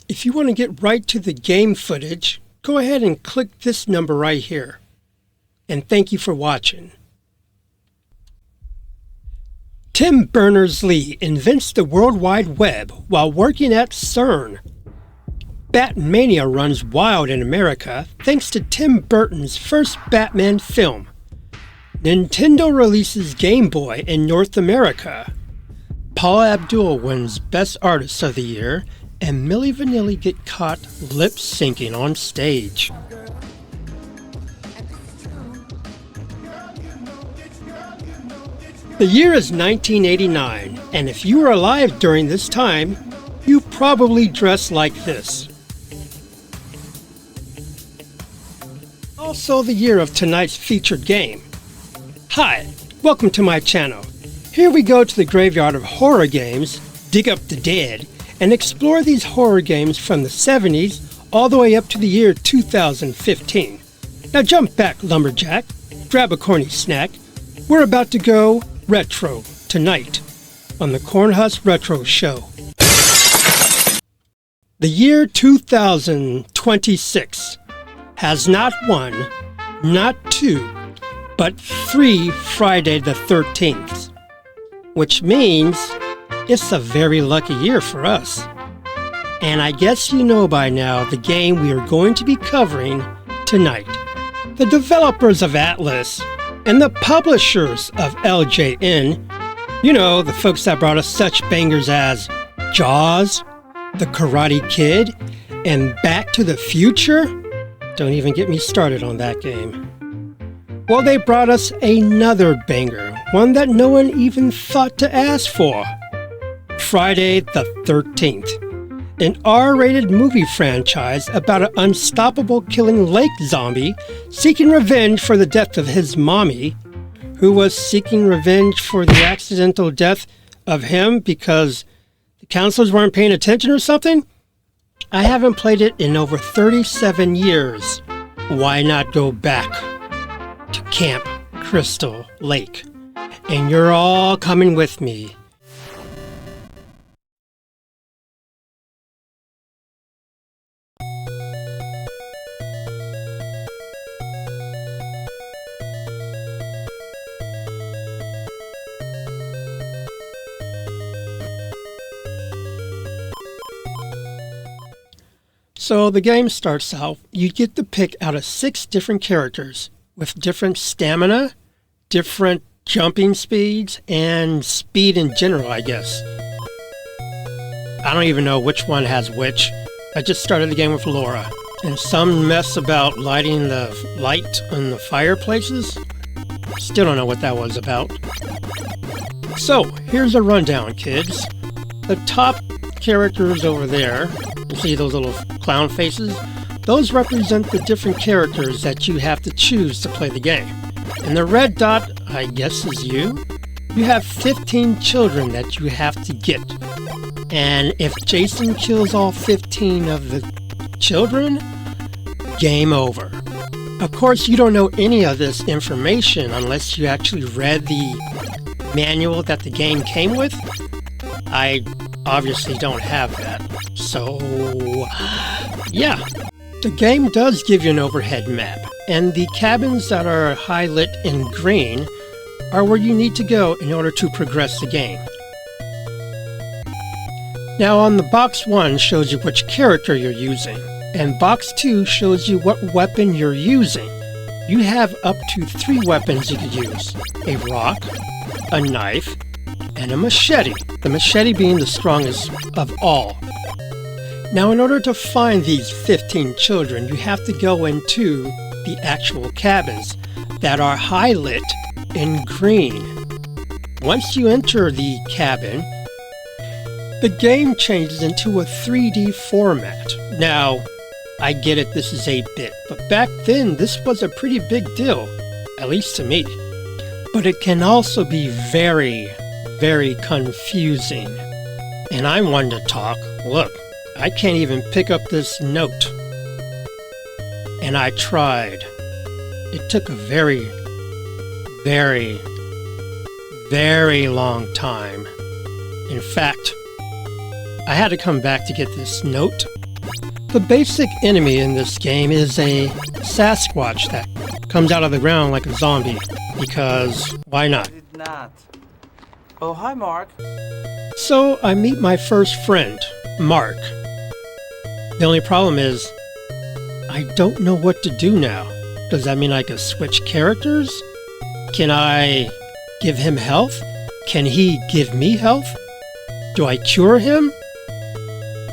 If you want to get right to the game footage, go ahead and click this number right here. And thank you for watching. Tim Berners-Lee invents the World Wide Web while working at CERN. Batmania runs wild in America thanks to Tim Burton's first Batman film. Nintendo releases Game Boy in North America. Paula Abdul wins Best Artist of the Year, and Milli Vanilli get caught lip-syncing on stage. The year is 1989, and if you were alive during this time, you probably dress like this. Also the year of tonight's featured game. Hi, welcome to my channel. Here we go to the graveyard of horror games, dig up the dead, and explore these horror games from the 70s all the way up to the year 2015. Now jump back, lumberjack, grab a corny snack. We're about to go retro tonight on the Cornhusk Retro Show. The year 2026 has not one, not two, but 3 Friday the 13th, which means it's a very lucky year for us. And I guess you know by now the game we are going to be covering tonight. The developers of Atlas and the publishers of LJN, you know, the folks that brought us such bangers as Jaws, The Karate Kid, and Back to the Future? Don't even get me started on that game. Well, they brought us another banger, one that no one even thought to ask for. Friday the 13th, an R-rated movie franchise about an unstoppable killing lake zombie seeking revenge for the death of his mommy, who was seeking revenge for the accidental death of him because the counselors weren't paying attention or something? I haven't played it in over 37 years. Why not go back to Camp Crystal Lake? And you're all coming with me. So the game starts out, you get to pick out of 6 different characters with different stamina, different jumping speeds, and speed in general, I guess. I don't even know which one has which. I just started the game with Laura. And some mess about lighting the light on the fireplaces. Still don't know what that was about. So, here's a rundown, kids. The top characters over there, you see those little clown faces? Those represent the different characters that you have to choose to play the game. And the red dot, I guess, is you. You have 15 children that you have to get. And if Jason kills all 15 of the children, game over. Of course, you don't know any of this information unless you actually read the manual that the game came with. I obviously don't have that. So, yeah. The game does give you an overhead map, and the cabins that are highlighted in green are where you need to go in order to progress the game. Now on the box 1 shows you which character you're using, and box 2 shows you what weapon you're using. You have up to 3 weapons you could use: a rock, a knife, and a machete. The machete being the strongest of all. Now in order to find these 15 children, you have to go into the actual cabins that are highlit in green. Once you enter the cabin, the game changes into a 3D format. Now, I get it, this is 8-bit, but back then this was a pretty big deal, at least to me. But it can also be very, very confusing. And I'm one to talk. Look, I can't even pick up this note. And I tried. It took a very, very, very long time. In fact, I had to come back to get this note The basic enemy in this game is a Sasquatch that comes out of the ground like a zombie, because why not? Did not. Oh, hi, Mark. So I meet my first friend, Mark. The only problem is, I don't know what to do now. Does that mean I can switch characters? Can I give him health? Can he give me health? Do I cure him?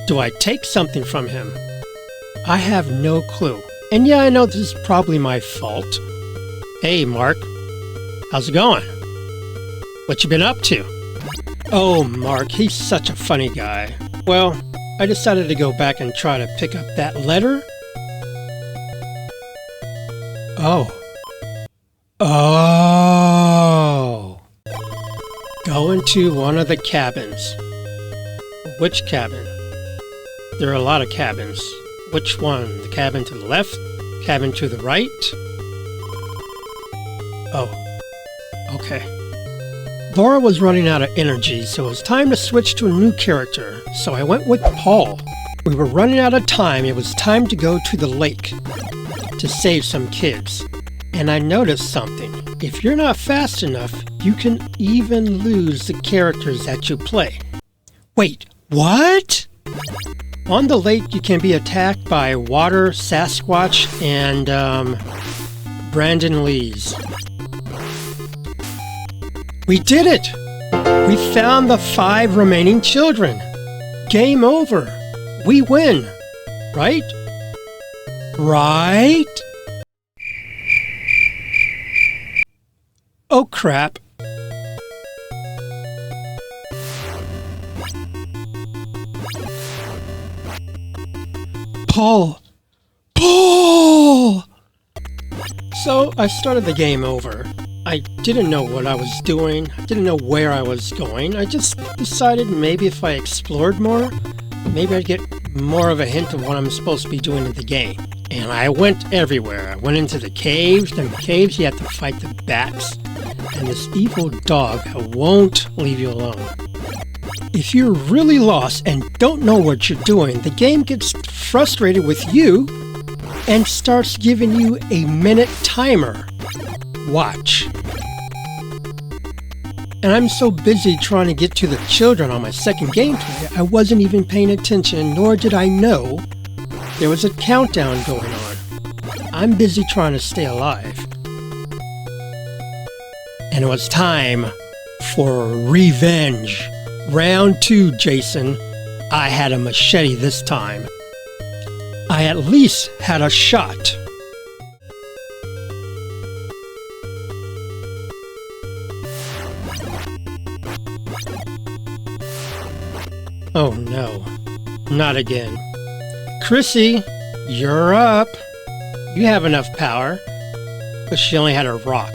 Do I take something from him? I have no clue. And yeah, I know this is probably my fault. Hey, Mark. How's it going? What you been up to? Oh, Mark, he's such a funny guy. Well, I decided to go back and try to pick up that letter. Oh. Oh. Go into one of the cabins. Which cabin? There are a lot of cabins. Which one? The cabin to the left? Cabin to the right? Oh. Okay. Laura was running out of energy, so it was time to switch to a new character. So I went with Paul. We were running out of time. It was time to go to the lake to save some kids. And I noticed something. If you're not fast enough, you can even lose the characters that you play. Wait, what? On the lake, you can be attacked by Water, Sasquatch, and Brandon Lees. We did it! We found the 5 remaining children. Game over. We win. Right? Right? Oh crap. Paul! Paul! So I started the game over. I didn't know what I was doing. I didn't know where I was going. I just decided maybe if I explored more, maybe I'd get more of a hint of what I'm supposed to be doing in the game. And I went everywhere. I went into the caves. In the caves, you have to fight the bats and this evil dog that won't leave you alone. If you're really lost and don't know what you're doing, the game gets frustrated with you and starts giving you a minute timer. Watch. And I'm so busy trying to get to the children on my second gameplay, I wasn't even paying attention, nor did I know there was a countdown going on. I'm busy trying to stay alive. And it was time for revenge. Round 2, Jason. I had a machete this time. I at least had a shot. Oh no, not again. Chrissy, you're up. You have enough power, but she only had a rock.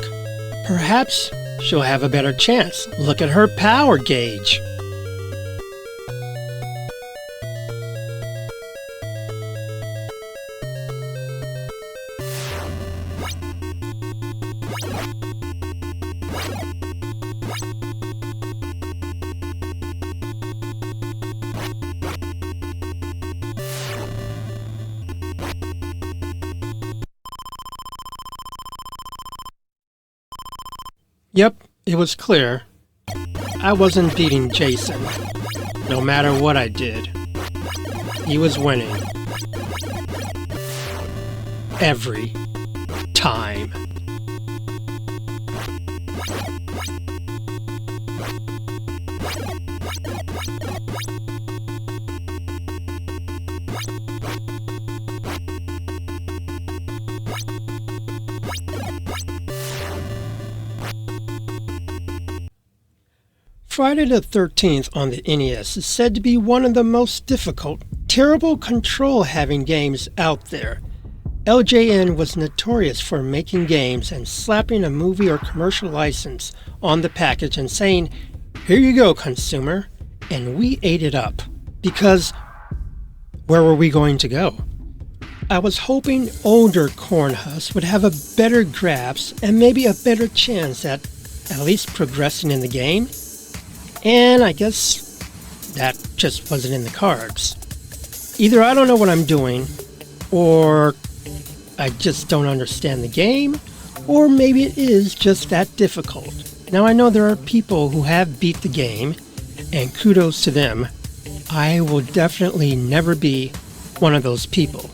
Perhaps she'll have a better chance. Look at her power gauge. Yep, it was clear. I wasn't beating Jason, no matter what I did. He was winning. Every time. Friday the 13th on the NES is said to be one of the most difficult, terrible control-having games out there. LJN was notorious for making games and slapping a movie or commercial license on the package and saying, "Here you go, consumer," and we ate it up. Because where were we going to go? I was hoping older Cornhusk would have a better grasp and maybe a better chance at least progressing in the game. And I guess that just wasn't in the cards. Either I don't know what I'm doing, or I just don't understand the game, or maybe it is just that difficult. Now I know there are people who have beat the game, and kudos to them. I will definitely never be one of those people.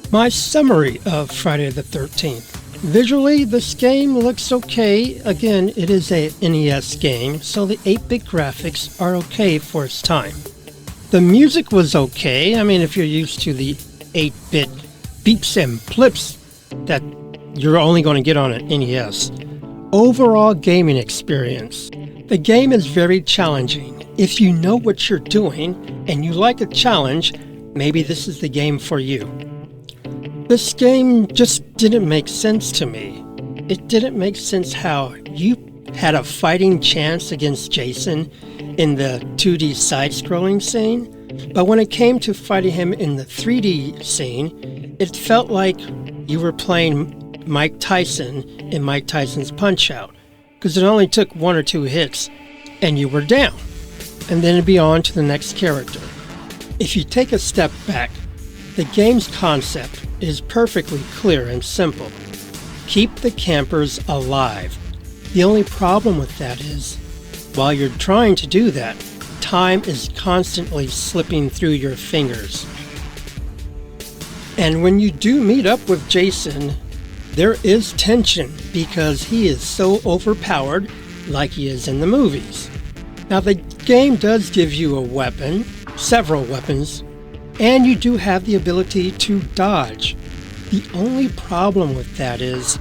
My summary of Friday the 13th. Visually, this game looks okay. Again, it is a NES game, so the 8-bit graphics are okay for its time. The music was okay. I mean, if you're used to the 8-bit beeps and blips that you're only going to get on an NES. Overall gaming experience. The game is very challenging. If you know what you're doing and you like a challenge, maybe this is the game for you. This game just didn't make sense to me. It didn't make sense how you had a fighting chance against Jason in the 2D side-scrolling scene, but when it came to fighting him in the 3D scene, it felt like you were playing Mike Tyson in Mike Tyson's Punch-Out, because it only took 1 or 2 hits and you were down, and then it'd be on to the next character. If you take a step back, the game's concept is perfectly clear and simple. Keep the campers alive. The only problem with that is, while you're trying to do that, time is constantly slipping through your fingers. And when you do meet up with Jason, there is tension because he is so overpowered like he is in the movies. Now the game does give you a weapon, several weapons, and you do have the ability to dodge. The only problem with that is,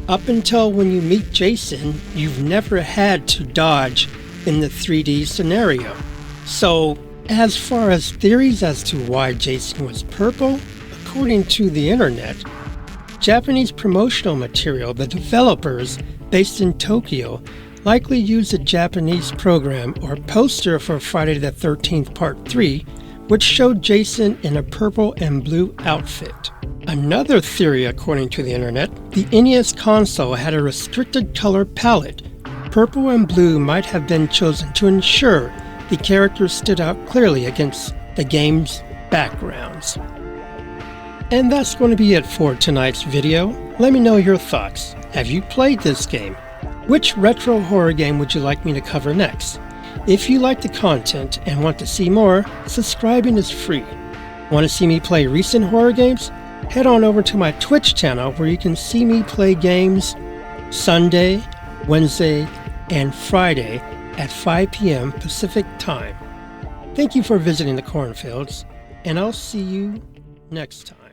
up until when you meet Jason, you've never had to dodge in the 3D scenario. So, as far as theories as to why Jason was purple, according to the internet, Japanese promotional material, the developers based in Tokyo likely used a Japanese program or poster for Friday the 13th Part 3, which showed Jason in a purple and blue outfit. Another theory, according to the internet, the NES console had a restricted color palette. Purple and blue might have been chosen to ensure the characters stood out clearly against the game's backgrounds. And that's going to be it for tonight's video. Let me know your thoughts. Have you played this game? Which retro horror game would you like me to cover next? If you like the content and want to see more, subscribing is free. Want to see me play recent horror games? Head on over to my Twitch channel where you can see me play games Sunday, Wednesday, and Friday at 5 p.m. Pacific Time. Thank you for visiting the cornfields, and I'll see you next time.